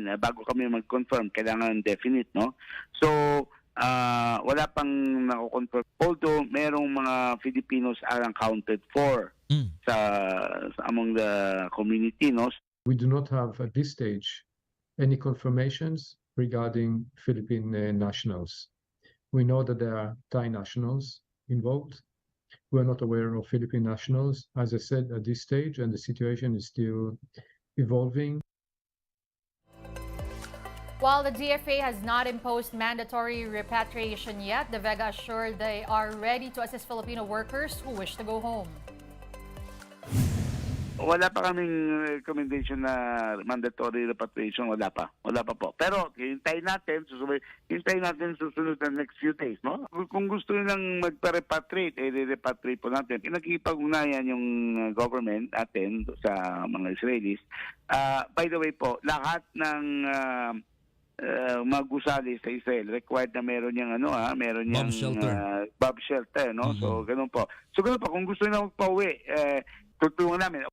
namin bago kami mag-confirm, kailangan definite, no? So, wala pang nako-confirm. Although merong mga Filipinos are accounted for sa among the community, no? We do not have at this stage any confirmations regarding Philippine nationals. We know that there are Thai nationals involved. We are not aware of Philippine nationals, as I said, at this stage, and the situation is still evolving. While the DFA has not imposed mandatory repatriation yet, the Vega assured they are ready to assist Filipino workers who wish to go home. Wala pa kaming recommendation na mandatory repatriation, wala pa po. Pero hintayin natin susunod na next few days, no? Kung gusto nilang magpa-repatriate, re-repatriate po natin. Pinag-ipag-unayan yung government natin sa mga Israelis. By the way po, lahat ng mga gusali sa Israel required na meron yang meron yang bomb shelter, no? So ganun po. Kung gusto nilang magpa-uwi, tutulungan namin.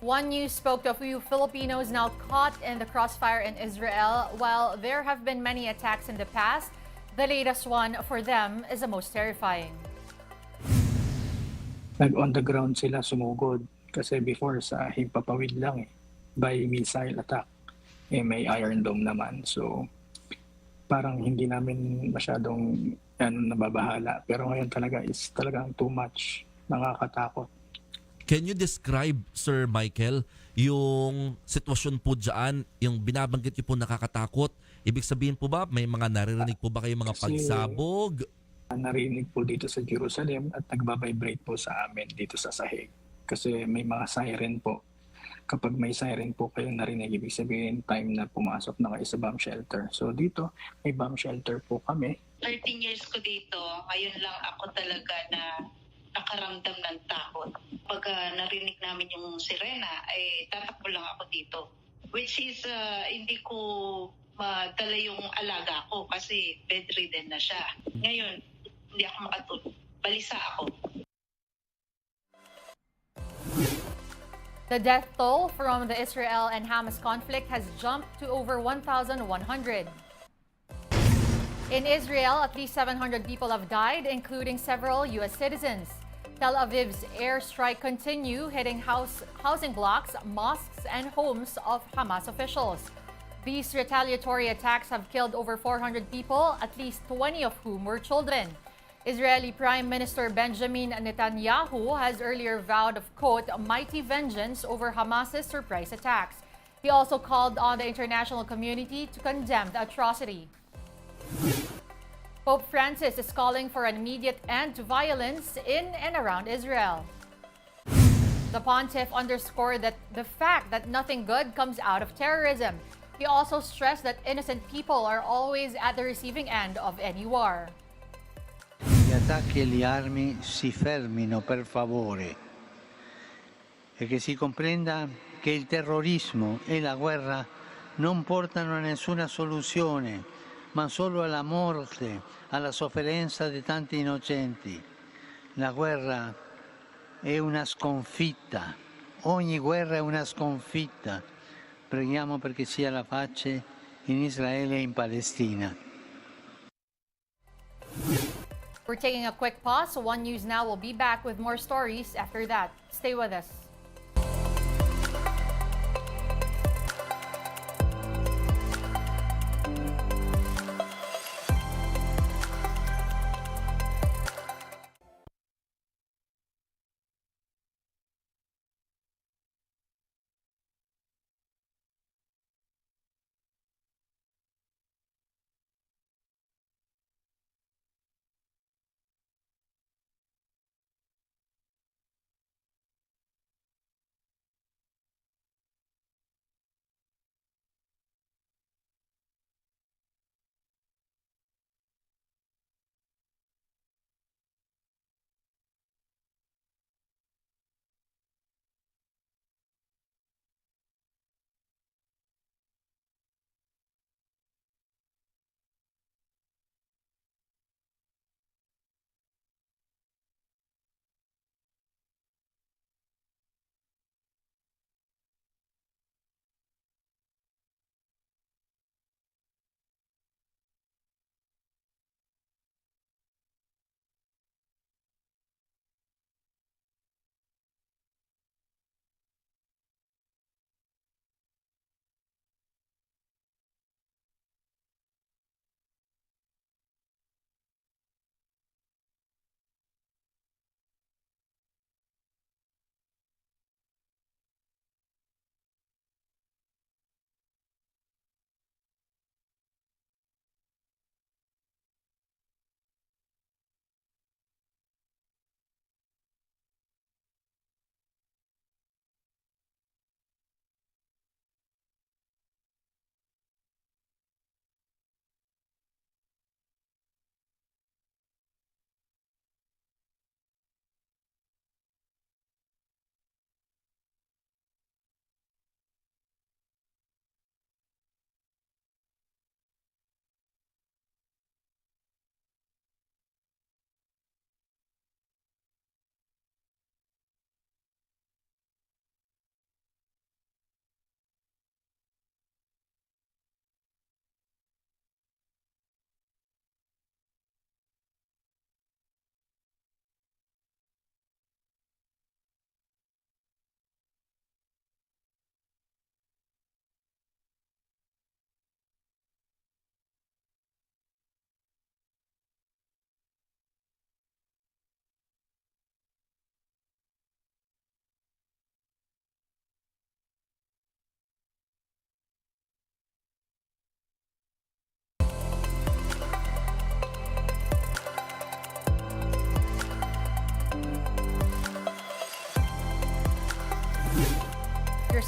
One News spoke to a few Filipinos now caught in the crossfire in Israel. While there have been many attacks in the past, the latest one for them is the most terrifying. On the ground sila sumugod kasi before sa himpapawid lang by missile attack. May Iron Dome naman. So parang hindi namin masyadong nababahala. Pero ngayon talaga is talagang too much. Nakakatakot. Can you describe, Sir Michael, yung sitwasyon po dyan, yung binabanggit niyo po nakakatakot? Ibig sabihin po ba, may mga naririnig po ba kayo mga pagsabog? Narinig po dito sa Jerusalem at nagbabibrate po sa amin dito sa sahig. Kasi may mga siren po. Kapag may siren po kayong narinig, ibig sabihin time na pumasok na kayo sa bomb shelter. So dito, may bomb shelter po kami. 13 years ko dito, ngayon lang ako talaga na nakaramdam ng takot. Pag narinig namin yung sirena, tatakbo lang ako dito. Which is, hindi ko madala yung alaga ko kasi bedridden na siya. Ngayon, hindi ako makatulog. Balisa ako. The death toll from the Israel and Hamas conflict has jumped to over 1,100. In Israel, at least 700 people have died, including several U.S. citizens. Tel Aviv's airstrike continue, hitting housing blocks, mosques, and homes of Hamas officials. These retaliatory attacks have killed over 400 people, at least 20 of whom were children. Israeli Prime Minister Benjamin Netanyahu has earlier vowed of, quote, mighty vengeance over Hamas's surprise attacks. He also called on the international community to condemn the atrocity. Pope Francis is calling for an immediate end to violence in and around Israel. The pontiff underscored that the fact that nothing good comes out of terrorism. He also stressed that innocent people are always at the receiving end of any war. Gli attacchi e le armi si fermino per favore e che si comprenda che il terrorismo e la guerra non portano a nessuna soluzione, ma solo alla morte, alla sofferenza di tanti innocenti. La guerra è una sconfitta, ogni guerra è una sconfitta. Preghiamo perché sia la pace in Israele e in Palestina. We're taking a quick pause. One News Now will be back with more stories after that. Stay with us.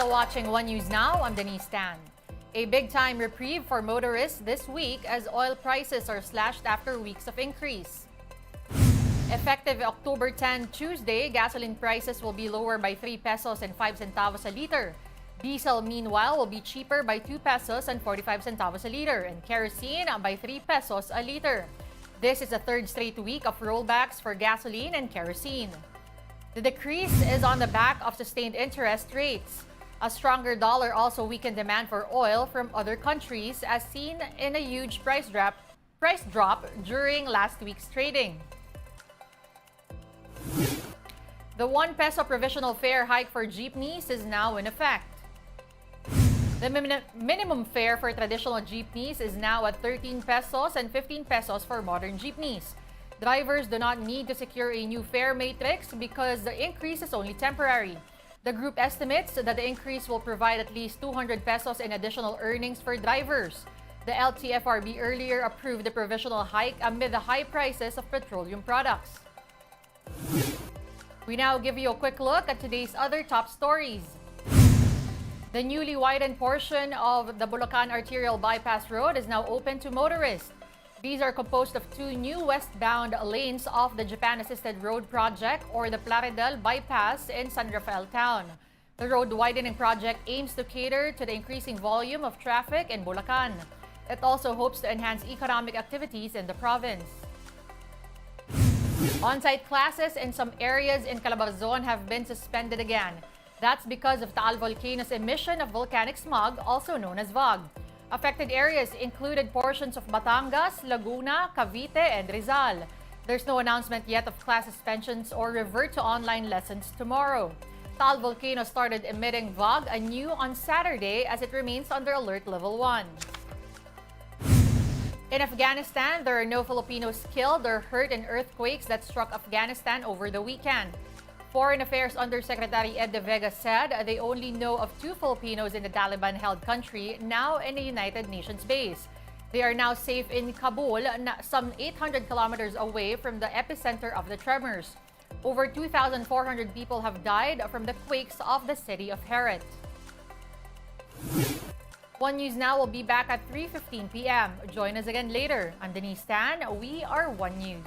still watching One News Now. I'm Denise Tan. A big-time reprieve for motorists this week as oil prices are slashed after weeks of increase. Effective October 10, Tuesday, gasoline prices will be lower by 3 pesos and 5 centavos a liter. Diesel, meanwhile, will be cheaper by 2 pesos and 45 centavos a liter, and kerosene by 3 pesos a liter. This is the third straight week of rollbacks for gasoline and kerosene. The decrease is on the back of sustained interest rates. A stronger dollar also weakened demand for oil from other countries, as seen in a huge price drop during last week's trading. The 1 peso provisional fare hike for jeepneys is now in effect. The minimum fare for traditional jeepneys is now at 13 pesos and 15 pesos for modern jeepneys. Drivers do not need to secure a new fare matrix because the increase is only temporary. The group estimates that the increase will provide at least 200 pesos in additional earnings for drivers. The LTFRB earlier approved the provisional hike amid the high prices of petroleum products. We now give you a quick look at today's other top stories. The newly widened portion of the Bulakan arterial bypass road is now open to motorists. These are composed of 2 new westbound lanes off the Japan-assisted road project, or the Plaridel bypass in San Rafael Town. The road widening project aims to cater to the increasing volume of traffic in Bulacan. It also hopes to enhance economic activities in the province. On-site classes in some areas in Calabarzon have been suspended again. That's because of Taal Volcano's emission of volcanic smog, also known as VOG. Affected areas included portions of Batangas, Laguna, Cavite, and Rizal. There's no announcement yet of class suspensions or revert to online lessons tomorrow. Taal Volcano started emitting VOG anew on Saturday as it remains under alert level 1. In Afghanistan, there are no Filipinos killed or hurt in earthquakes that struck Afghanistan over the weekend. Foreign Affairs Undersecretary Ed De Vega said they only know of 2 Filipinos in the Taliban-held country now in a United Nations base. They are now safe in Kabul, some 800 kilometers away from the epicenter of the tremors. Over 2,400 people have died from the quakes of the city of Herat. One News Now will be back at 3:15 p.m. Join us again later. I'm Denise Tan. We are One News.